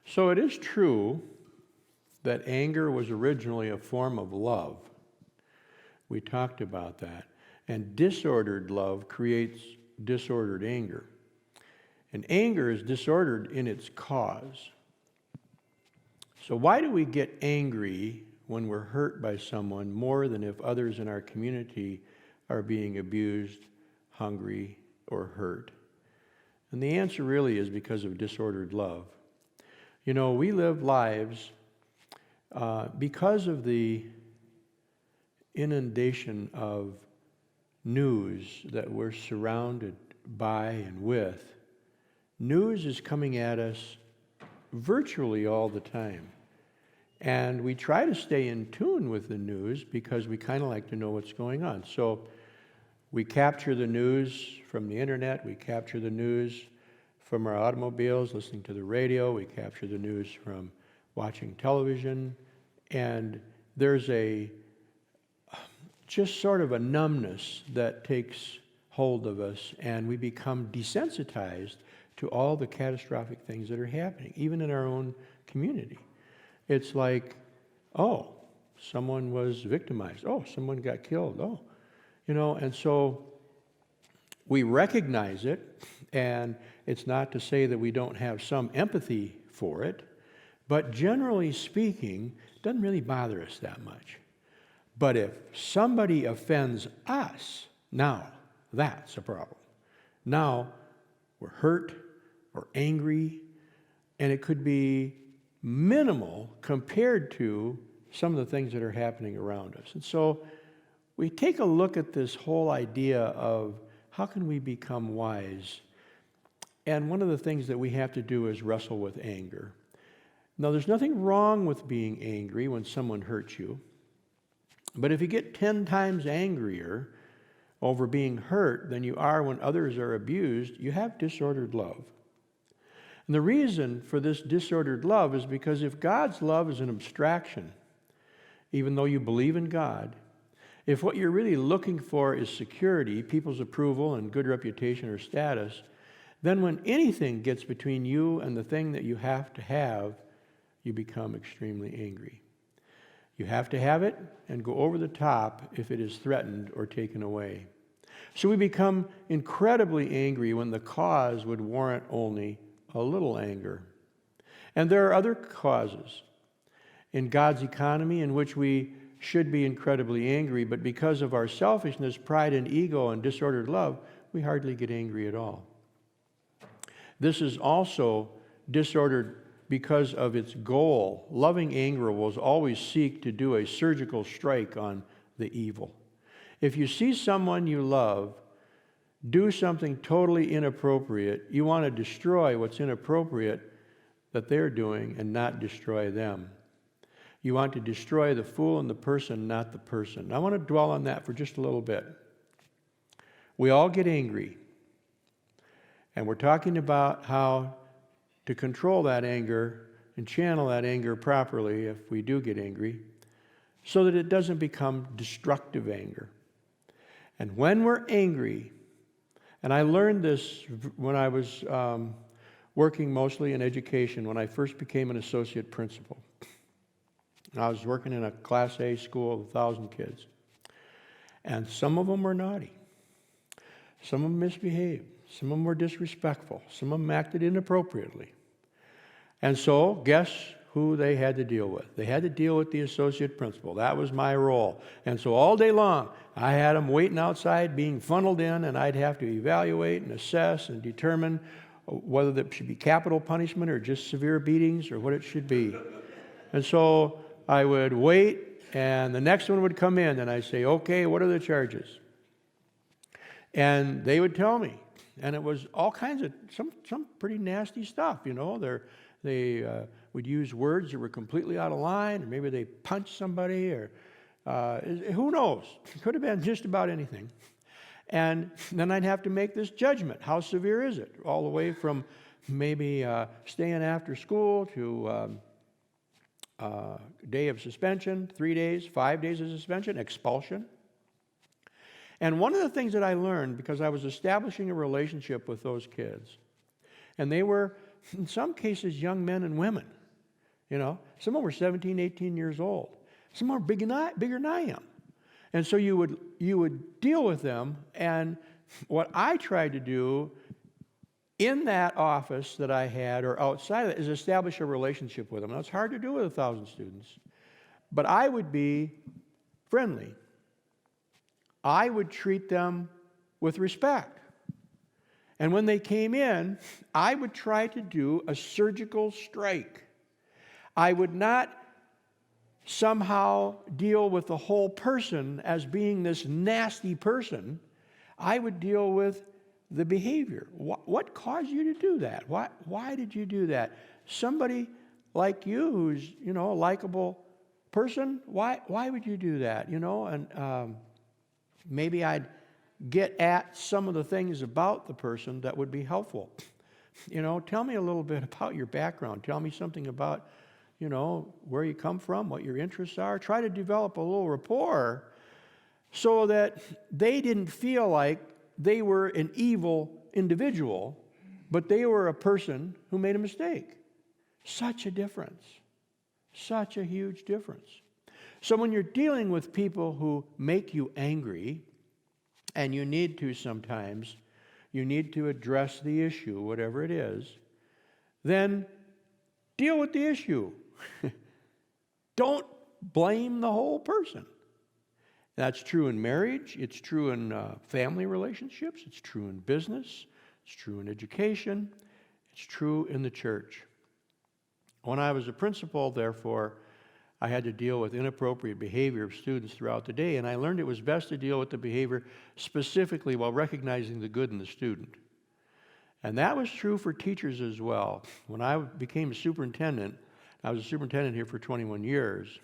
So it is true that anger was originally a form of love. We talked about that. And disordered love creates disordered anger. And anger is disordered in its cause. So why do we get angry when we're hurt by someone more than if others in our community are being abused, hungry, or hurt? And the answer really is because of disordered love. You know, we live lives because of the inundation of news that we're surrounded by and with. News is coming at us virtually all the time. And we try to stay in tune with the news because we kind of like to know what's going on. So we capture the news from the internet, we capture the news from our automobiles, listening to the radio, we capture the news from watching television, and there's just sort of a numbness that takes hold of us, and we become desensitized to all the catastrophic things that are happening, even in our own community. It's like, oh, someone was victimized. Oh, someone got killed. Oh, and so we recognize it, and it's not to say that we don't have some empathy for it, but generally speaking, it doesn't really bother us that much. But if somebody offends us, now that's a problem. Now we're hurt or angry, and it could be minimal compared to some of the things that are happening around us. And so we take a look at this whole idea of how can we become wise? And one of the things that we have to do is wrestle with anger. Now, there's nothing wrong with being angry when someone hurts you. But if you get 10 times angrier over being hurt than you are when others are abused, you have disordered love. And the reason for this disordered love is because if God's love is an abstraction, even though you believe in God, if what you're really looking for is security, people's approval, and good reputation or status, then when anything gets between you and the thing that you have, you become extremely angry. You have to have it and go over the top if it is threatened or taken away. So we become incredibly angry when the cause would warrant only a little anger. And there are other causes in God's economy in which we should be incredibly angry, but because of our selfishness, pride, and ego, and disordered love, we hardly get angry at all. This is also disordered because of its goal. Loving anger will always seek to do a surgical strike on the evil. If you see someone you love do something totally inappropriate, you want to destroy what's inappropriate that they're doing and not destroy them. You want to destroy the fool and the person, not the person. I want to dwell on that for just a little bit. We all get angry. And we're talking about how to control that anger and channel that anger properly if we do get angry, so that it doesn't become destructive anger. And when we're angry, and I learned this when I was working mostly in education, when I first became an associate principal. I was working in a Class A school of 1,000 kids. And some of them were naughty. Some of them misbehaved. Some of them were disrespectful. Some of them acted inappropriately. And so, guess who they had to deal with? They had to deal with the associate principal. That was my role. And so all day long, I had them waiting outside, being funneled in, and I'd have to evaluate and assess and determine whether that should be capital punishment or just severe beatings or what it should be. And so I would wait, and the next one would come in, and I'd say, okay, what are the charges? And they would tell me. And it was all kinds of, some pretty nasty stuff, They would use words that were completely out of line, or maybe they punched somebody, or who knows? It could have been just about anything. And then I'd have to make this judgment. How severe is it? All the way from maybe staying after school to a day of suspension, 3 days, 5 days of suspension, expulsion. And one of the things that I learned, because I was establishing a relationship with those kids, and they were in some cases, young men and women. Some of them were 17, 18 years old. Some are bigger than I am. And so you would deal with them, and what I tried to do in that office that I had or outside of it is establish a relationship with them. Now, it's hard to do with 1,000 students, but I would be friendly. I would treat them with respect. And when they came in, I would try to do a surgical strike. I would not somehow deal with the whole person as being this nasty person. I would deal with the behavior. What caused you to do that? Why did you do that? Somebody like you who's, a likable person, why would you do that? And maybe I'd get at some of the things about the person that would be helpful. Tell me a little bit about your background. Tell me something about, where you come from, what your interests are. Try to develop a little rapport so that they didn't feel like they were an evil individual, but they were a person who made a mistake. Such a difference. Such a huge difference. So when you're dealing with people who make you angry, and you need to sometimes, you need to address the issue, whatever it is, then deal with the issue. Don't blame the whole person. That's true in marriage. It's true in family relationships. It's true in business. It's true in education. It's true in the church. When I was a principal, therefore, I had to deal with inappropriate behavior of students throughout the day, and I learned it was best to deal with the behavior specifically while recognizing the good in the student. And that was true for teachers as well. When I became a superintendent, I was a superintendent here for 21 years,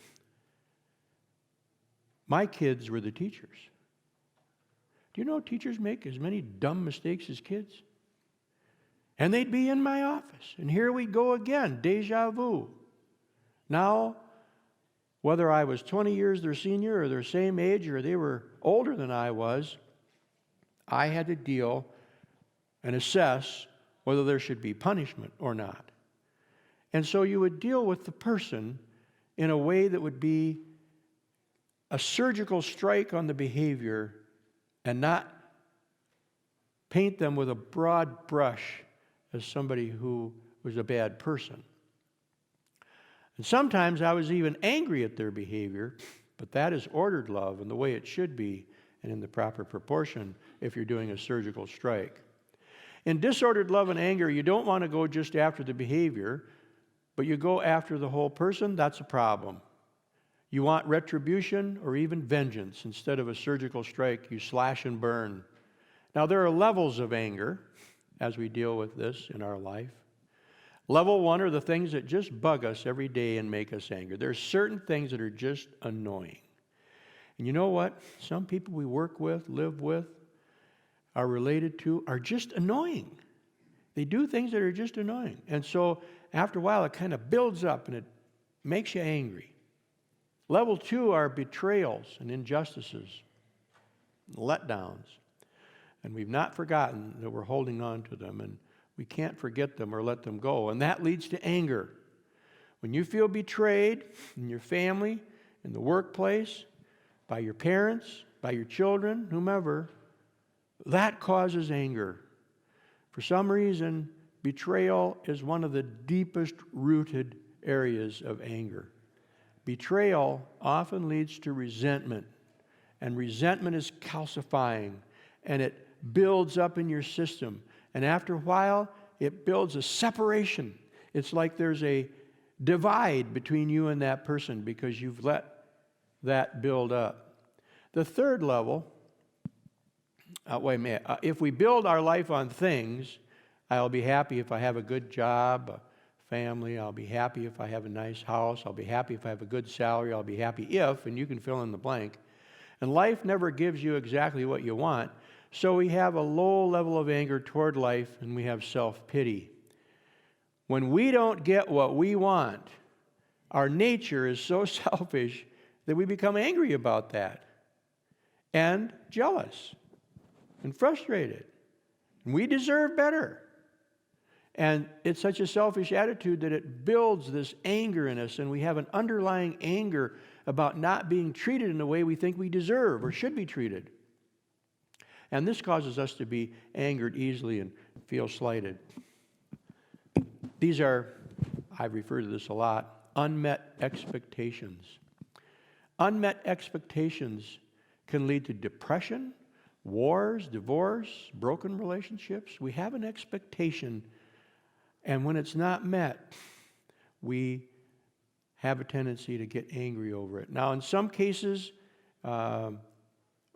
my kids were the teachers. Do you know teachers make as many dumb mistakes as kids? And they'd be in my office, and here we go again, deja vu. Now, whether I was 20 years their senior or their same age or they were older than I was, I had to deal and assess whether there should be punishment or not. And so you would deal with the person in a way that would be a surgical strike on the behavior and not paint them with a broad brush as somebody who was a bad person. And sometimes I was even angry at their behavior, but that is ordered love and the way it should be and in the proper proportion if you're doing a surgical strike. In disordered love and anger, you don't want to go just after the behavior, but you go after the whole person. That's a problem. You want retribution or even vengeance. Instead of a surgical strike, you slash and burn. Now, there are levels of anger as we deal with this in our life. Level one are the things that just bug us every day and make us angry. There are certain things that are just annoying. And you know what? Some people we work with, live with, are related to, are just annoying. They do things that are just annoying. And so after a while, it kind of builds up and it makes you angry. Level two are betrayals and injustices, letdowns. And we've not forgotten that we're holding on to them, and we can't forget them or let them go. And that leads to anger. When you feel betrayed in your family, in the workplace, by your parents, by your children, whomever, that causes anger. For some reason, betrayal is one of the deepest rooted areas of anger. Betrayal often leads to resentment, and resentment is calcifying, and it builds up in your system. And after a while, it builds a separation. It's like there's a divide between you and that person because you've let that build up. The third level, if we build our life on things, I'll be happy if I have a good job, a family. I'll be happy if I have a nice house. I'll be happy if I have a good salary. I'll be happy if, and you can fill in the blank. And life never gives you exactly what you want. So we have a low level of anger toward life, and we have self-pity. When we don't get what we want, our nature is so selfish that we become angry about that, and jealous, and frustrated. And we deserve better. And it's such a selfish attitude that it builds this anger in us, and we have an underlying anger about not being treated in the way we think we deserve or should be treated. And this causes us to be angered easily and feel slighted. These are, I've referred to this a lot, unmet expectations. Unmet expectations can lead to depression, wars, divorce, broken relationships. We have an expectation, and when it's not met, we have a tendency to get angry over it. Now, in some cases,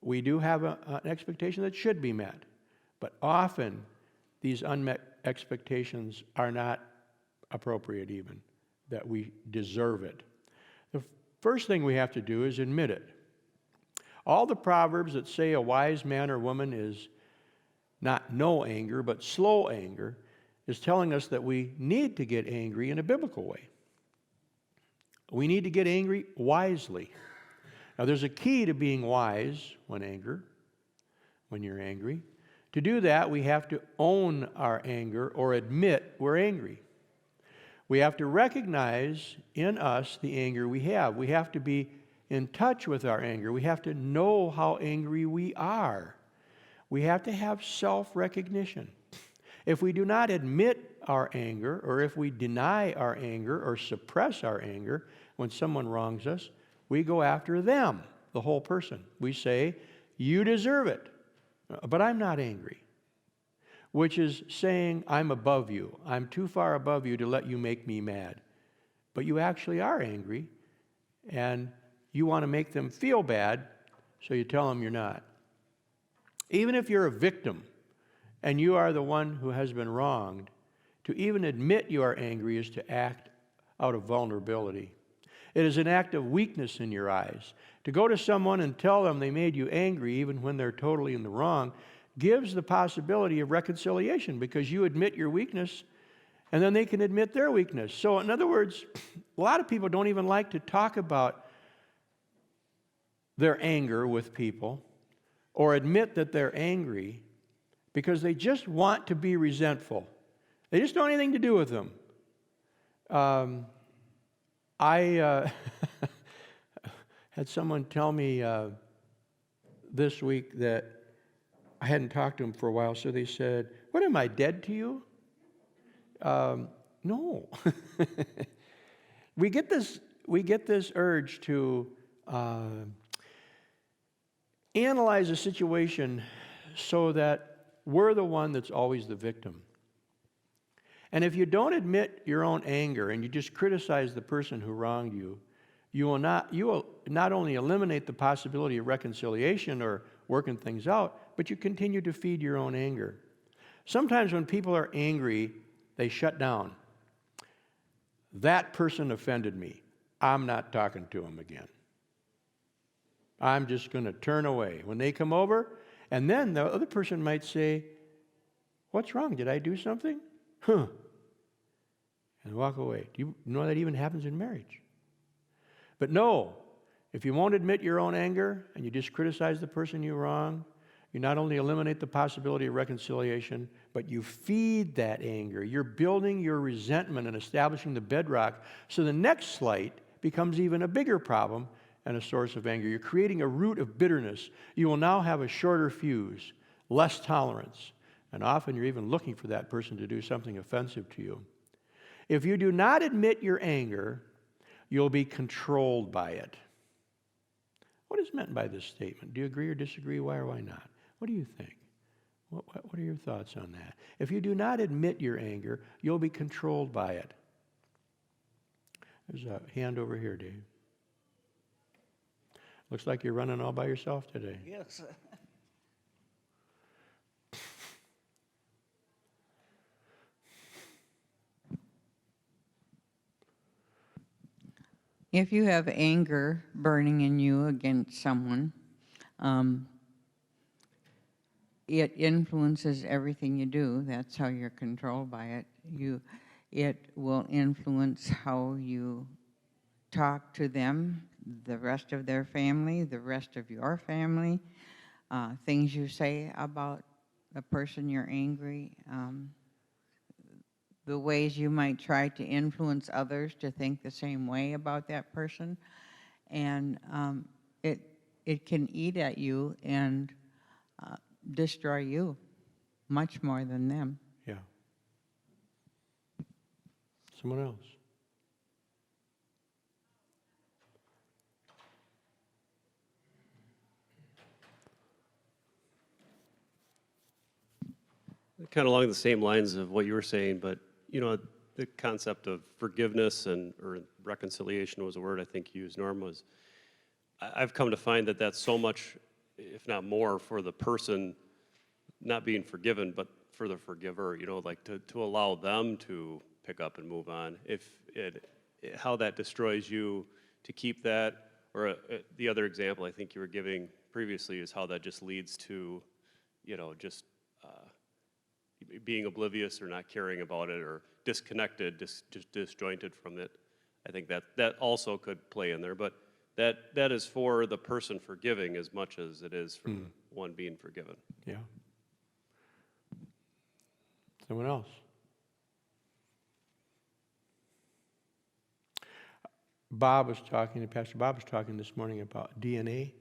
we do have an expectation that should be met, but often these unmet expectations are not appropriate even, that we deserve it. The first thing we have to do is admit it. All the proverbs that say a wise man or woman is not no anger, but slow anger, is telling us that we need to get angry in a biblical way. We need to get angry wisely. Now, there's a key to being wise when you're angry. To do that, we have to own our anger or admit we're angry. We have to recognize in us the anger we have. We have to be in touch with our anger. We have to know how angry we are. We have to have self-recognition. If we do not admit our anger, or if we deny our anger or suppress our anger when someone wrongs us, we go after them, the whole person. We say, you deserve it, but I'm not angry. Which is saying, I'm above you. I'm too far above you to let you make me mad. But you actually are angry, and you want to make them feel bad, so you tell them you're not. Even if you're a victim, and you are the one who has been wronged, to even admit you are angry is to act out of vulnerability. It is an act of weakness in your eyes. To go to someone and tell them they made you angry, even when they're totally in the wrong, gives the possibility of reconciliation, because you admit your weakness, and then they can admit their weakness. So, in other words, a lot of people don't even like to talk about their anger with people or admit that they're angry, because they just want to be resentful. They just don't want anything to do with them. I had someone tell me this week that I hadn't talked to them for a while, so they said, "What, am I dead to you?" No. We get this urge to analyze a situation so that we're the one that's always the victim. And if you don't admit your own anger and you just criticize the person who wronged you, you will not only eliminate the possibility of reconciliation or working things out, but you continue to feed your own anger. Sometimes when people are angry, they shut down. That person offended me. I'm not talking to him again. I'm just going to turn away. When they come over, and then the other person might say, "What's wrong? Did I do something?" "Huh." And walk away. Do you know that even happens in marriage? But no, if you won't admit your own anger and you just criticize the person you wrong, you not only eliminate the possibility of reconciliation, but you feed that anger. You're building your resentment and establishing the bedrock, so the next slight becomes even a bigger problem and a source of anger. You're creating a root of bitterness. You will now have a shorter fuse, less tolerance, and often you're even looking for that person to do something offensive to you. If you do not admit your anger, you'll be controlled by it. What is meant by this statement? Do you agree or disagree? Why or why not? What do you think? What are your thoughts on that? If you do not admit your anger, you'll be controlled by it. There's a hand over here, Dave. Looks like you're running all by yourself today. Yes. If you have anger burning in you against someone, it influences everything you do. That's how you're controlled by it. It will influence how you talk to them, the rest of their family, the rest of your family, things you say about the person you're angry. the ways you might try to influence others to think the same way about that person. And it can eat at you and destroy you much more than them. Yeah. Someone else. Kind of along the same lines of what you were saying, but the concept of forgiveness or reconciliation was a word I think you used, Norm, was I've come to find that that's so much, if not more, for the person not being forgiven, but for the forgiver, like to allow them to pick up and move on. How that destroys you to keep that, or the other example I think you were giving previously is how that just leads to, just being oblivious or not caring about it or disconnected, just disjointed from it. I think that also could play in there, but that is for the person forgiving as much as it is for one being forgiven. Yeah. Someone else. Pastor Bob was talking this morning about DNA.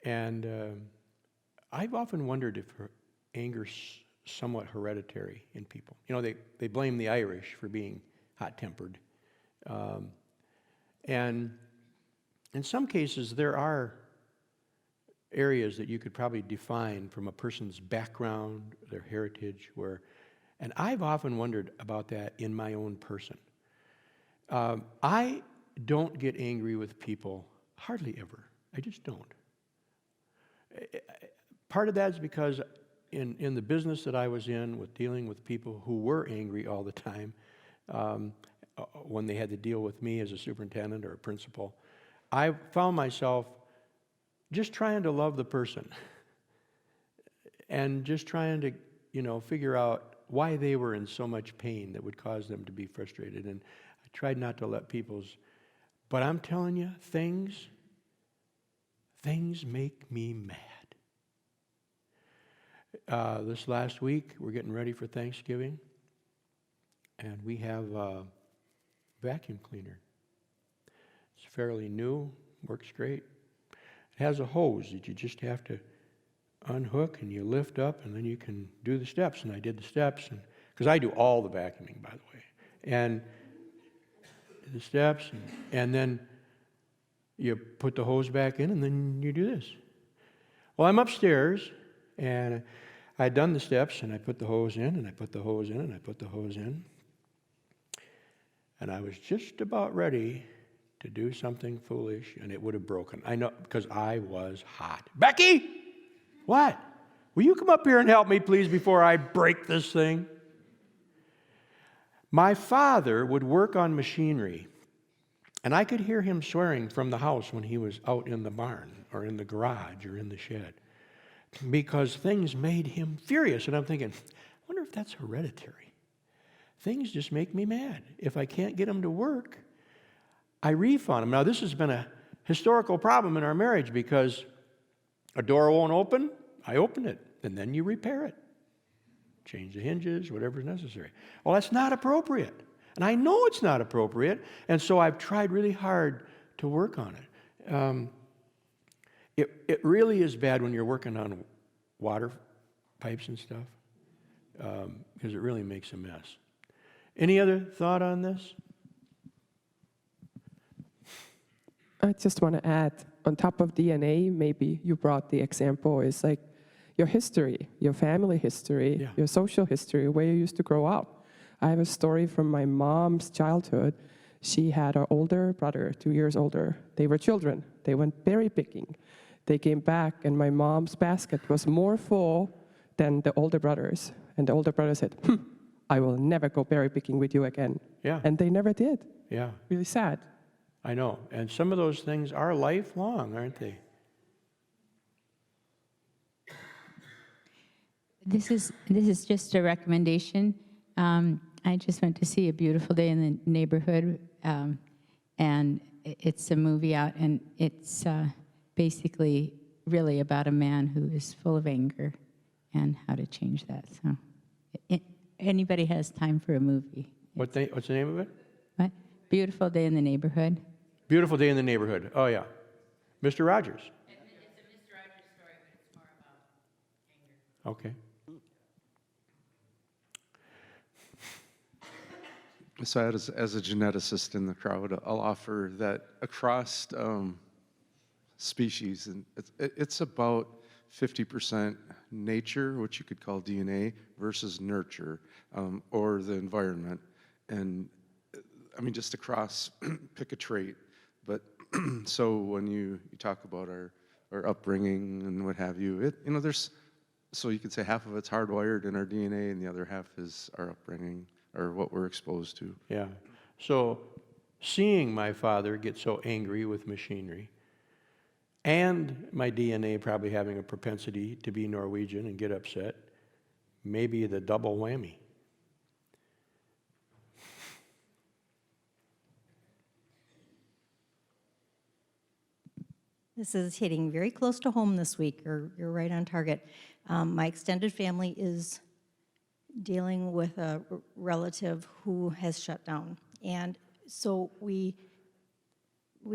And I've often wondered if anger's somewhat hereditary in people. They blame the Irish for being hot-tempered. And in some cases, there are areas that you could probably define from a person's background, their heritage, and I've often wondered about that in my own person. I don't get angry with people, hardly ever. I just don't. Part of that is because in the business that I was in, with dealing with people who were angry all the time, when they had to deal with me as a superintendent or a principal, I found myself just trying to love the person and just trying to, figure out why they were in so much pain that would cause them to be frustrated. And I tried not to let but I'm telling you, things make me mad. This last week, we're getting ready for Thanksgiving, and we have a vacuum cleaner. It's fairly new, works great. It has a hose that you just have to unhook and you lift up, and then you can do the steps. And I did the steps, because I do all the vacuuming, by the way. And the steps, and then you put the hose back in, and then you do this. Well, I'm upstairs, and I'd done the steps, and I put the hose in, and I put the hose in, and I put the hose in. And I was just about ready to do something foolish, and it would have broken. I know, because I was hot. Becky! What? Will you come up here and help me, please, before I break this thing? My father would work on machinery, and I could hear him swearing from the house when he was out in the barn or in the garage or in the shed, because things made him furious. And I'm thinking, I wonder if that's hereditary. Things just make me mad. If I can't get them to work, I reef on them. Now, this has been a historical problem in our marriage, because a door won't open, I open it, and then you repair it. Change the hinges, whatever's necessary. Well, that's not appropriate. And I know it's not appropriate, and so I've tried really hard to work on it. It really is bad when you're working on water pipes and stuff, because it really makes a mess. Any other thought on this? I just want to add, on top of DNA, maybe you brought the example, is like your history, your family history, your social history, where you used to grow up. I have a story from my mom's childhood. She had an older brother, 2 years older. They were children. They went berry picking. They came back, and my mom's basket was more full than the older brother's. And the older brother said, I will never go berry picking with you again. Yeah. And they never did. Yeah. Really sad. I know. And some of those things are lifelong, aren't they? This is just a recommendation. I just went to see A Beautiful Day in the Neighborhood, and it's a movie out, and it's basically really about a man who is full of anger and how to change that. So anybody has time for a movie. What's the name of it? What? Beautiful Day in the Neighborhood. Beautiful Day in the Neighborhood. Oh, yeah. Mr. Rogers. It's a Mr. Rogers story, but it's more about anger. Okay. So as a geneticist in the crowd, I'll offer that across species, and it's about 50% nature, which you could call DNA, versus nurture, or the environment. And I mean, just across, pick a trait. But so when you talk about our upbringing and what have you, so you could say half of it's hardwired in our DNA and the other half is our upbringing or what we're exposed to. Yeah. So seeing my father get so angry with machinery, and my DNA probably having a propensity to be Norwegian and get upset, maybe the double whammy. This is hitting very close to home this week. You're right on target. My extended family is dealing with a relative who has shut down. And so we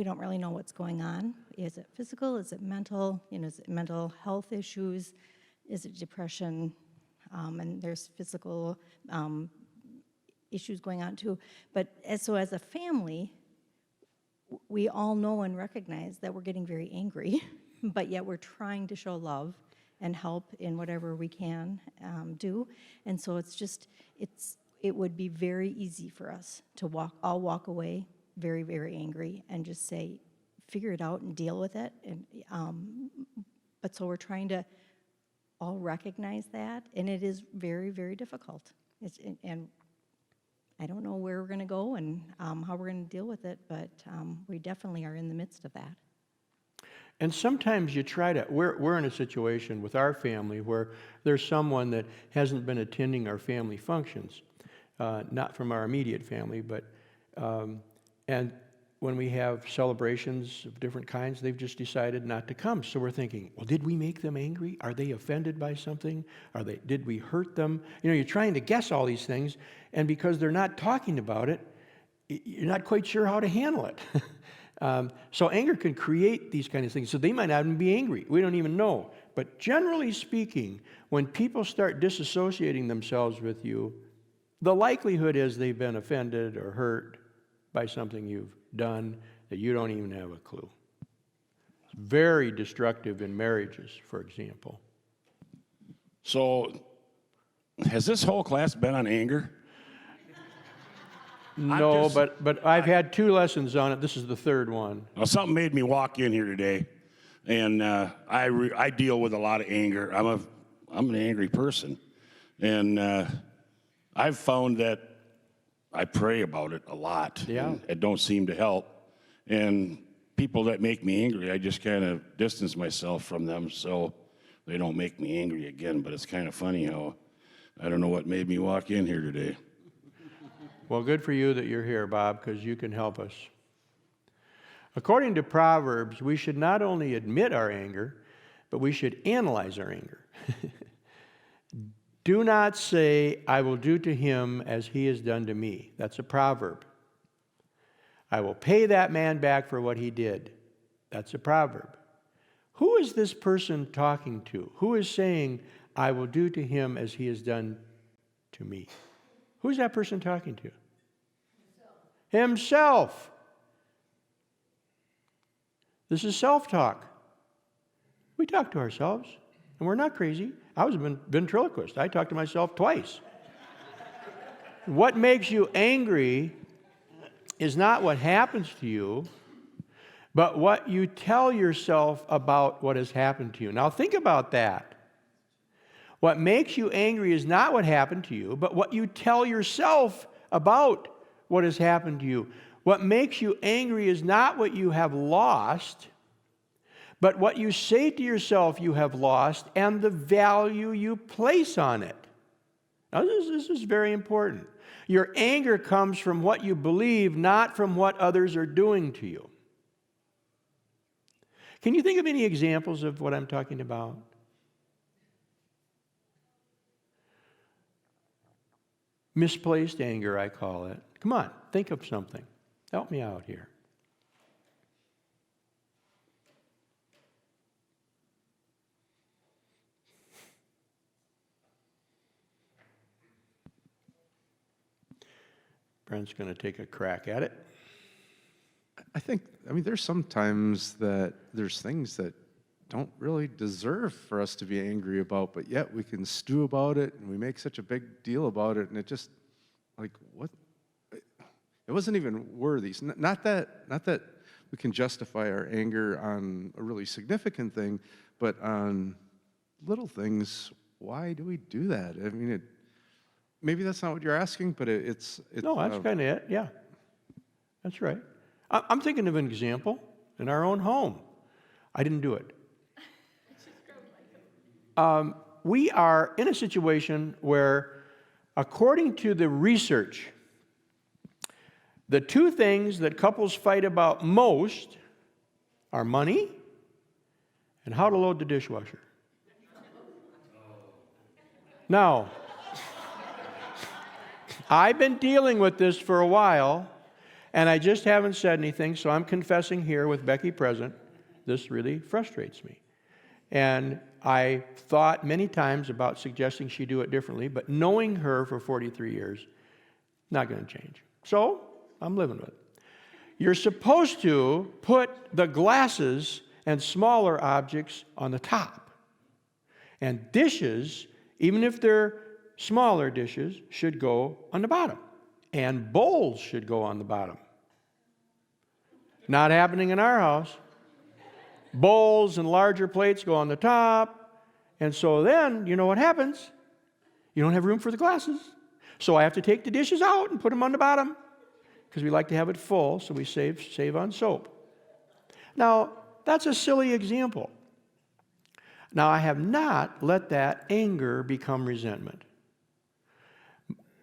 don't really know what's going on. Is it physical? Is it mental? Is it mental health issues? Is it depression? And there's physical issues going on too. But as a family, we all know and recognize that we're getting very angry, but yet we're trying to show love and help in whatever we can do. And so it would be very easy for us to all walk away very, very angry and just say, figure it out and deal with it. And but so we're trying to all recognize that, and it is very, very difficult. And I don't know where we're going to go and how we're going to deal with it, but we definitely are in the midst of that. And sometimes you try to, we're in a situation with our family where there's someone that hasn't been attending our family functions, not from our immediate family, but, and when we have celebrations of different kinds, they've just decided not to come. So we're thinking, well, did we make them angry? Are they offended by something? Did we hurt them? You're trying to guess all these things, and because they're not talking about it, you're not quite sure how to handle it. So anger can create these kind of things. So they might not even be angry. We don't even know. But generally speaking, when people start disassociating themselves with you, the likelihood is they've been offended or hurt by something you've done that you don't even have a clue. It's very destructive in marriages, for example. So, has this whole class been on anger? No, but I've had 2 lessons on it. This is the 3rd one. Well, something made me walk in here today, and I deal with a lot of anger. I'm an angry person, and I've found that I pray about it a lot. Yeah. And it don't seem to help, and people that make me angry, I just kind of distance myself from them so they don't make me angry again. But it's kind of funny how I don't know what made me walk in here today. Well, good for you that you're here, Bob, because you can help us. According to Proverbs, we should not only admit our anger, but we should analyze our anger. Do not say, I will do to him as he has done to me. That's a proverb. I will pay that man back for what he did. That's a proverb. Who is this person talking to? Who is saying, I will do to him as he has done to me? Who's that person talking to? Himself. This is self-talk. We talk to ourselves, and we're not crazy. I was a ventriloquist. I talked to myself twice. What makes you angry is not what happens to you, but what you tell yourself about what has happened to you. Now think about that. What makes you angry is not what happened to you, but what you tell yourself about what has happened to you. What makes you angry is not what you have lost, but what you say to yourself you have lost and the value you place on it. Now, this is very important. Your anger comes from what you believe, not from what others are doing to you. Can you think of any examples of what I'm talking about? Misplaced anger, I call it. Come on, think of something. Help me out here. Brent's going to take a crack at it. I mean, there's sometimes that there's things that don't really deserve for us to be angry about, but yet we can stew about it and we make such a big deal about it, and it just, like, what? It wasn't even worthy. Not that we can justify our anger on a really significant thing, but on little things. Why do we do that? I mean, maybe that's not what you're asking, but it's No, that's kind of it, yeah. That's right. I'm thinking of an example in our own home. I didn't do it. We are in a situation where, according to the research, the two things that couples fight about most are money and how to load the dishwasher. Now, I've been dealing with this for a while, and I just haven't said anything, so I'm confessing here with Becky present. This really frustrates me. And I thought many times about suggesting she do it differently, but knowing her for 43 years, not going to change. So, I'm living with it. You're supposed to put the glasses and smaller objects on the top. And dishes, even if they're smaller dishes, should go on the bottom. And bowls should go on the bottom. Not happening in our house. Bowls and larger plates go on the top. And so then, you know what happens? You don't have room for the glasses. So I have to take the dishes out and put them on the bottom, because we like to have it full, so we save on soap. Now, that's a silly example. Now, I have not let that anger become resentment.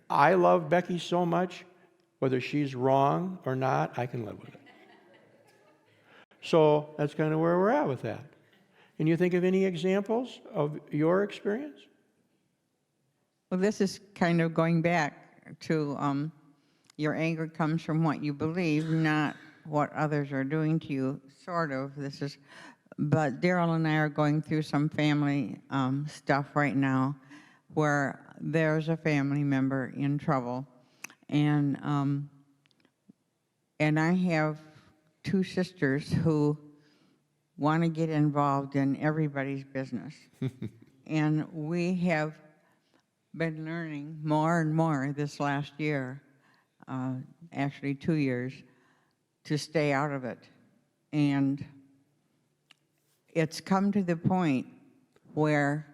I love Becky so much, whether she's wrong or not, I can live with it. So that's kind of where we're at with that. Can you think of any examples of your experience? Well, this is kind of going back to your anger comes from what you believe, not what others are doing to you, sort of. But Daryl and I are going through some family stuff right now where there's a family member in trouble, and I have two sisters who want to get involved in everybody's business. And we have been learning more and more this last year, actually 2 years, to stay out of it. And it's come to the point where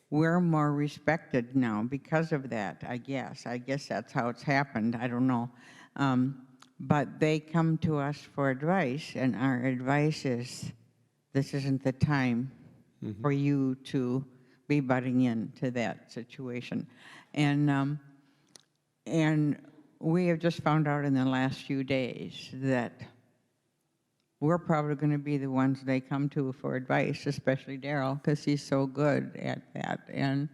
we're more respected now because of that, I guess. I guess that's how it's happened. I don't know. But they come to us for advice, and our advice is, this isn't the time for you to be butting into that situation. And we have just found out in the last few days that we're probably going to be the ones they come to for advice, especially Daryl, because he's so good at that. And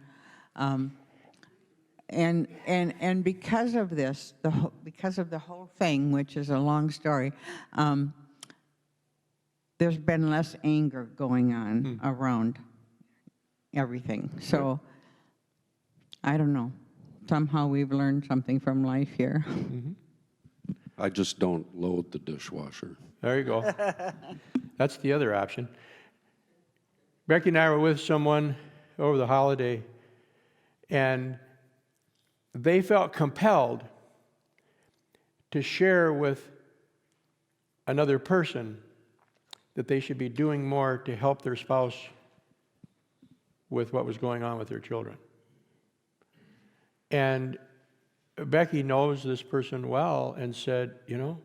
because of this, because of the whole thing, which is a long story, there's been less anger going on around everything. So, I don't know. Somehow we've learned something from life here. I just don't load the dishwasher. There you go. That's the other option. Becky and I were with someone over the holiday, and they felt compelled to share with another person that they should be doing more to help their spouse with what was going on with their children. And Becky knows this person well and said, you know,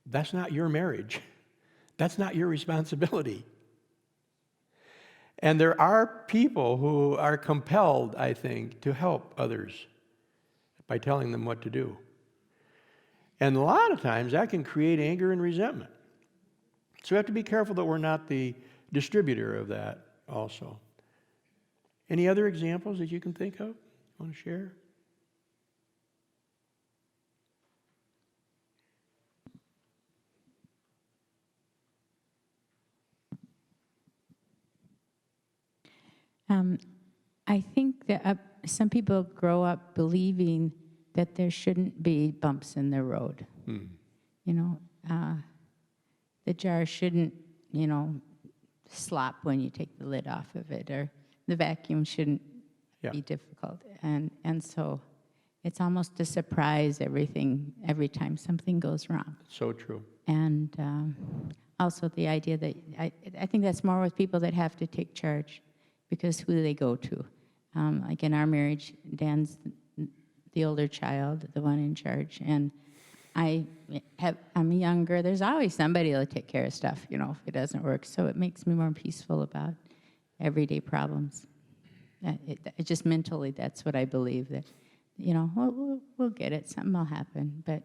that's not your marriage. That's not your responsibility. And there are people who are compelled, I think, to help others by telling them what to do. And a lot of times that can create anger and resentment. So we have to be careful that we're not the distributor of that also. Any other examples that you can think of? Want to share? I think that some people grow up believing that there shouldn't be bumps in the road. You know, the jar shouldn't, slop when you take the lid off of it, or the vacuum shouldn't be difficult. And so it's almost a surprise every time something goes wrong. So true. And also the idea that I think that's more with people that have to take charge, because who do they go to? Like in our marriage, Dan's the older child, the one in charge, and I'm younger. There's always somebody to take care of stuff, if it doesn't work. So it makes me more peaceful about everyday problems. It just mentally, that's what I believe, that, we'll get it. Something will happen, but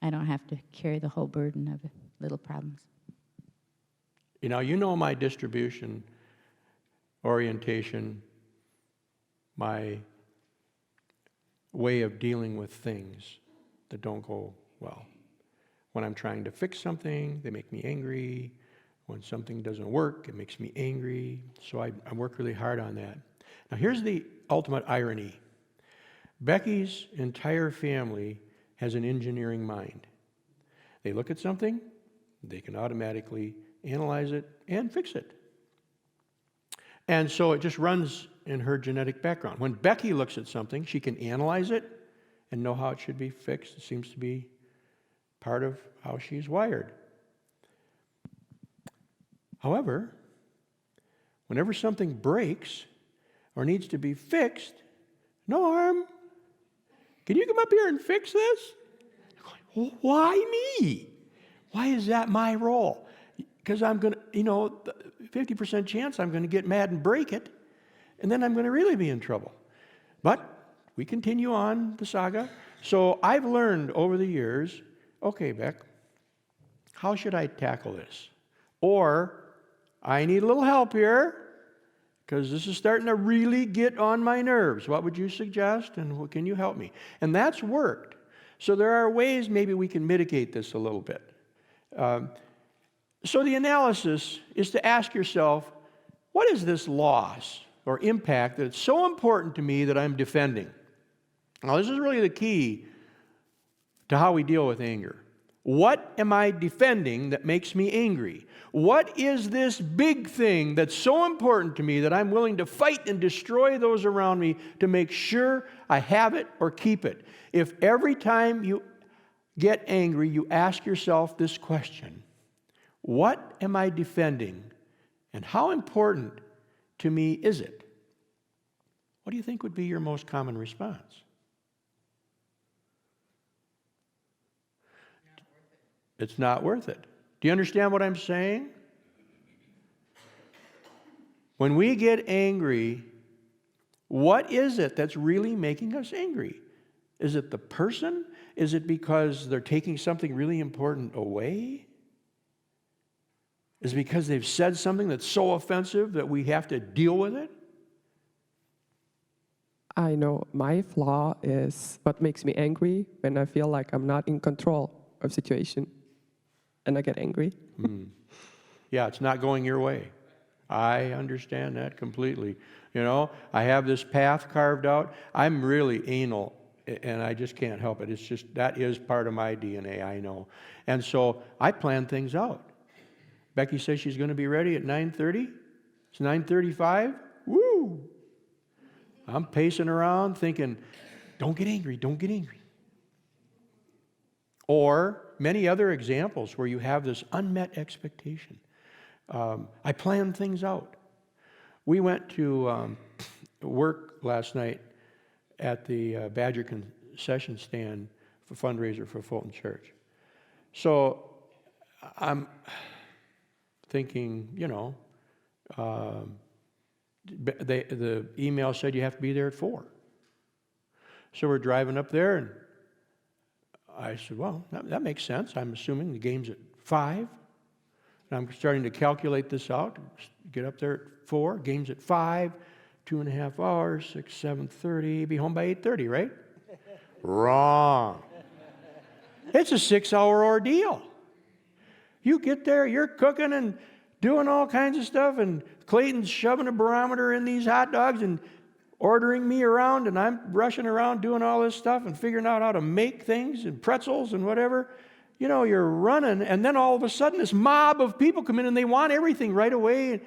I don't have to carry the whole burden of little problems. My distribution, orientation, my way of dealing with things that don't go well. When I'm trying to fix something, they make me angry. When something doesn't work, it makes me angry. So I work really hard on that. Now here's the ultimate irony. Becky's entire family has an engineering mind. They look at something, they can automatically analyze it and fix it. And so it just runs in her genetic background. When Becky looks at something, she can analyze it and know how it should be fixed. It seems to be part of how she's wired. However, whenever something breaks or needs to be fixed, Norm, can you come up here and fix this? Why me? Why is that my role? Because I'm going to, 50% chance I'm going to get mad and break it, and then I'm going to really be in trouble. But we continue on the saga. So I've learned over the years, okay, Beck, how should I tackle this? Or I need a little help here, because this is starting to really get on my nerves. What would you suggest, and can you help me? And that's worked. So there are ways maybe we can mitigate this a little bit. So the analysis is to ask yourself, what is this loss or impact that it's so important to me that I'm defending? Now, this is really the key to how we deal with anger. What am I defending that makes me angry? What is this big thing that's so important to me that I'm willing to fight and destroy those around me to make sure I have it or keep it? If every time you get angry, you ask yourself this question, what am I defending, and how important to me is it? What do you think would be your most common response? It's not worth it. Do you understand what I'm saying? When we get angry, what is it that's really making us angry? Is it the person? Is it because they're taking something really important away? Is it because they've said something that's so offensive that we have to deal with it? I know my flaw is what makes me angry when I feel like I'm not in control of situation. And I get angry. Yeah, it's not going your way. I understand that completely. I have this path carved out. I'm really anal, and I just can't help it. It's just, that is part of my DNA, I know. And so I plan things out. Becky says she's going to be ready at 9:30. It's 9:35. Woo! I'm pacing around thinking, don't get angry, don't get angry. Or many other examples where you have this unmet expectation. I plan things out. We went to work last night at the Badger concession stand for fundraiser for Fulton Church. So I'm thinking, the email said you have to be there at 4. So we're driving up there, and I said, well, that makes sense. I'm assuming the game's at 5. And I'm starting to calculate this out. Get up there at 4, game's at 5, 2.5 hours, 6, 7:30, be home by 8:30, right? Wrong. It's a 6-hour ordeal. You get there, you're cooking and doing all kinds of stuff, and Clayton's shoving a barometer in these hot dogs and ordering me around, and I'm rushing around doing all this stuff and figuring out how to make things and pretzels and whatever. You know, you're running, and then all of a sudden this mob of people come in and they want everything right away. And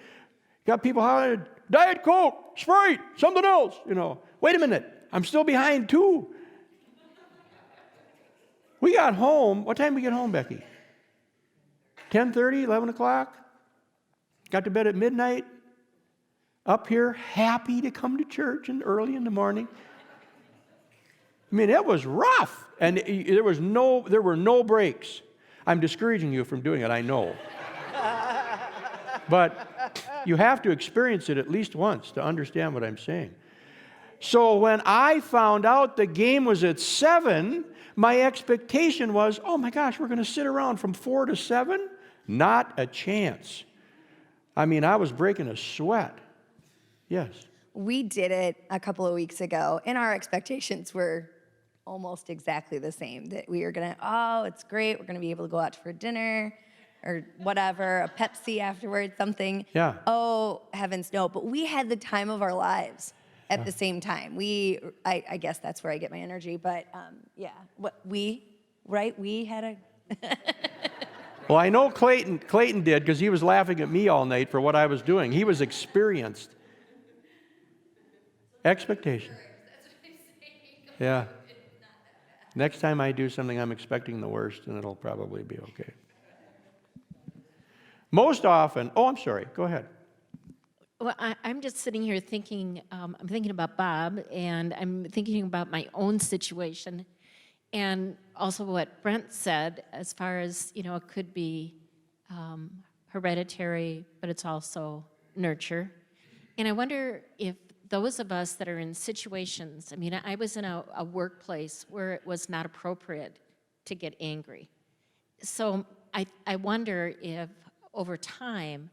got people hollering, Diet Coke, Sprite, something else. You know, wait a minute, I'm still behind too. We got home. What time did we get home, Becky? 10:30, 11 o'clock? Got to bed at midnight. Up here, happy to come to church and early in the morning. I mean, it was rough, and there were no breaks. I'm discouraging you from doing it, I know. But you have to experience it at least once to understand what I'm saying. So when I found out the game was at 7, my expectation was, oh my gosh, we're going to sit around from 4 to 7? Not a chance. I mean, I was breaking a sweat. Yes. We did it a couple of weeks ago, and our expectations were almost exactly the same. That we were gonna, oh, it's great, we're gonna be able to go out for dinner or whatever, a Pepsi afterwards, something. Yeah. Oh, heavens no. But we had the time of our lives at the same time. I guess that's where I get my energy, but yeah. We had a... Well, I know Clayton did, because he was laughing at me all night for what I was doing. He was experienced. Expectation. Yeah. Next time I do something, I'm expecting the worst, and it'll probably be okay. Most often, oh, I'm sorry, go ahead. Well, I'm just sitting here thinking, I'm thinking about Bob, and I'm thinking about my own situation, and also what Brent said, as far as, you know, it could be hereditary, but it's also nurture. And I wonder if those of us that are in situations, I mean, I was in a workplace where it was not appropriate to get angry. So I wonder if over time,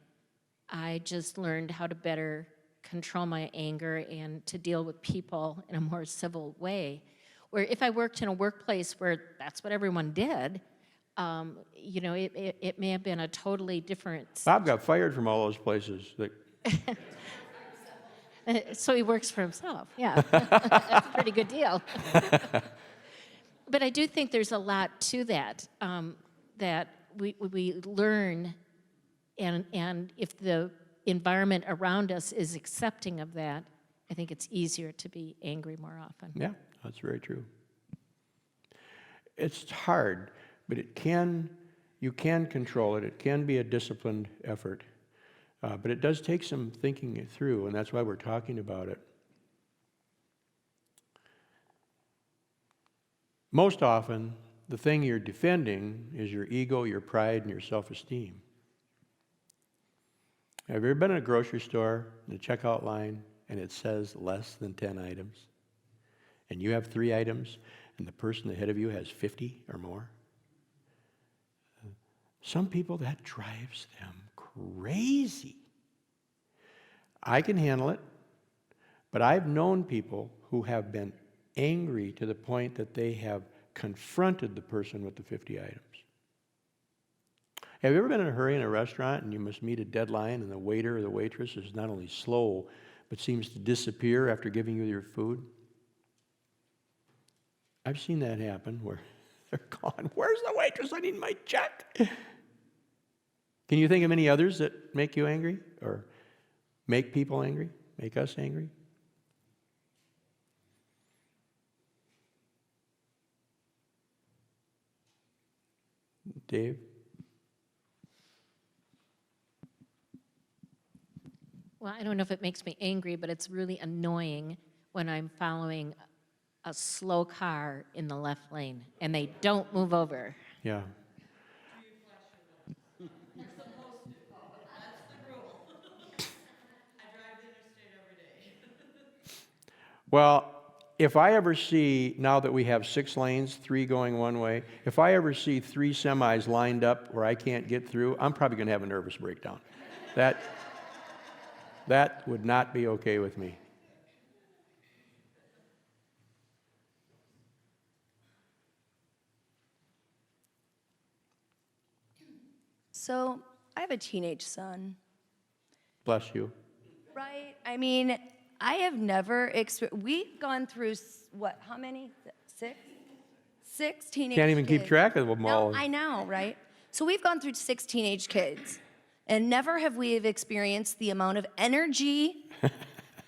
I just learned how to better control my anger and to deal with people in a more civil way. Where if I worked in a workplace where that's what everyone did, you know, it may have been a totally different... Bob got fired from all those places. So he works for himself, yeah. That's a pretty good deal. But I do think there's a lot to that, that we learn, and if the environment around us is accepting of that, I think it's easier to be angry more often. Yeah, that's very true. It's hard, but you can control it. It can be a disciplined effort. But it does take some thinking it through, and that's why we're talking about it. Most often, the thing you're defending is your ego, your pride, and your self-esteem. Have you ever been in a grocery store, in the checkout line, and it says less than 10 items? And you have 3 items, and the person ahead of you has 50 or more? Some people, that drives them crazy. I can handle it, but I've known people who have been angry to the point that they have confronted the person with the 50 items. Have you ever been in a hurry in a restaurant and you must meet a deadline and the waiter or the waitress is not only slow, but seems to disappear after giving you your food? I've seen that happen where they're gone. Where's the waitress? I need my check. Can you think of any others that make you angry or make people angry, make us angry? Dave? Well, I don't know if it makes me angry, but it's really annoying when I'm following a slow car in the left lane and they don't move over. Yeah. Well, if I ever see, now that we have 6 lanes, 3 going one way, if I ever see 3 semis lined up where I can't get through, I'm probably going to have a nervous breakdown. That would not be okay with me. So I have a teenage son, Bless you. right? I mean, I have never we've gone through, what, how many? Six? Six teenage Can't even keep kids. track of them No, all. I know, right? So we've gone through 6 teenage kids, and never have we have experienced the amount of energy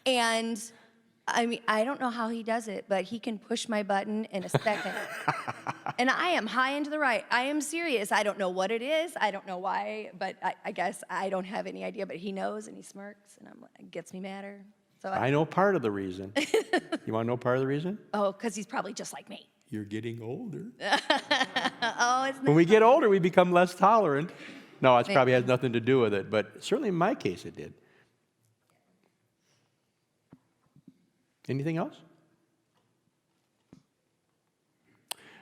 and, I mean, I don't know how he does it, but he can push my button in a second. And I am high and to the right. I am serious. I don't know what it is. I don't know why, but I guess I don't have any idea, but he knows and he smirks, and it gets me madder. So I know part of the reason. You want to know part of the reason? oh, because he's probably just like me. You're getting older. Oh, it's When we get older, we become less tolerant. No, it probably has nothing to do with it, but certainly in my case it did. Anything else?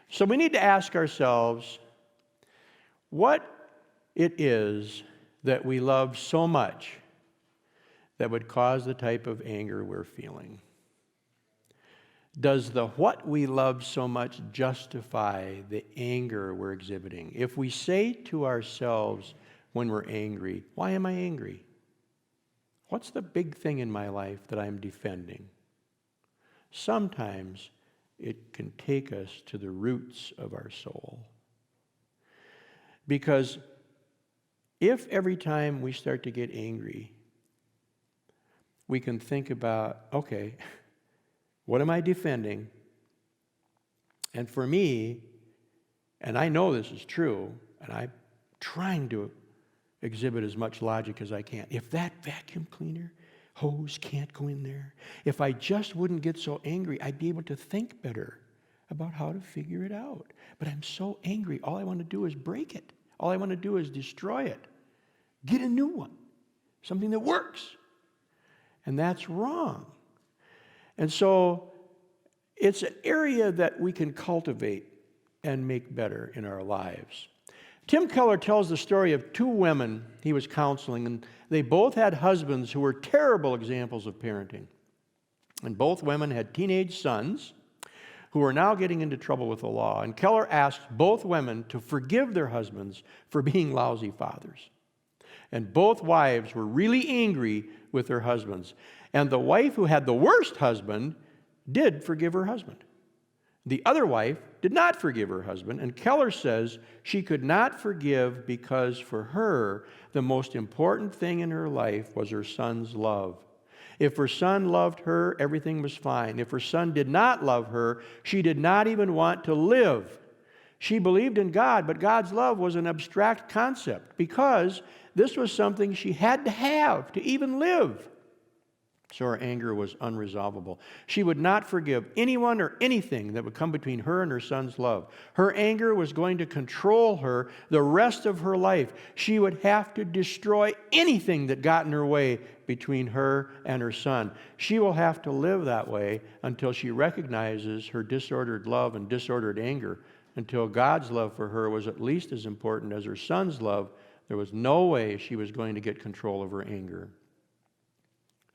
So we need to ask ourselves what it is that we love so much that would cause the type of anger we're feeling. Does the what we love so much justify the anger we're exhibiting? If we say to ourselves when we're angry, why am I angry? What's the big thing in my life that I'm defending? Sometimes it can take us to the roots of our soul. Because if every time we start to get angry, we can think about, okay, what am I defending? And for me, and I know this is true, and I'm trying to exhibit as much logic as I can. If that vacuum cleaner hose can't go in there, if I just wouldn't get so angry, I'd be able to think better about how to figure it out. But I'm so angry, all I want to do is break it. All I want to do is destroy it. Get a new one, something that works. And that's wrong. And so it's an area that we can cultivate and make better in our lives. Tim Keller tells the story of 2 women he was counseling, and they both had husbands who were terrible examples of parenting. And both women had teenage sons who were now getting into trouble with the law. And Keller asked both women to forgive their husbands for being lousy fathers. And both wives were really angry with their husbands. And the wife who had the worst husband did forgive her husband. The other wife did not forgive her husband, and Keller says she could not forgive because for her, the most important thing in her life was her son's love. If her son loved her, everything was fine. If her son did not love her, she did not even want to live. She believed in God, but God's love was an abstract concept because this was something she had to have to even live. So her anger was unresolvable. She would not forgive anyone or anything that would come between her and her son's love. Her anger was going to control her the rest of her life. She would have to destroy anything that got in her way between her and her son. She will have to live that way until she recognizes her disordered love and disordered anger, until God's love for her was at least as important as her son's love. There was no way she was going to get control of her anger.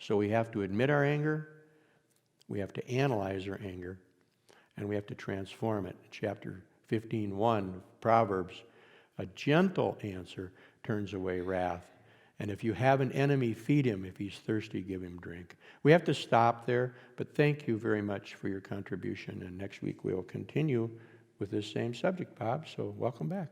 So we have to admit our anger, we have to analyze our anger, and we have to transform it. Chapter 15:1 of Proverbs, a gentle answer turns away wrath. And if you have an enemy, feed him. If he's thirsty, give him drink. We have to stop there, but thank you very much for your contribution. And next week we'll continue with this same subject, Bob, so welcome back.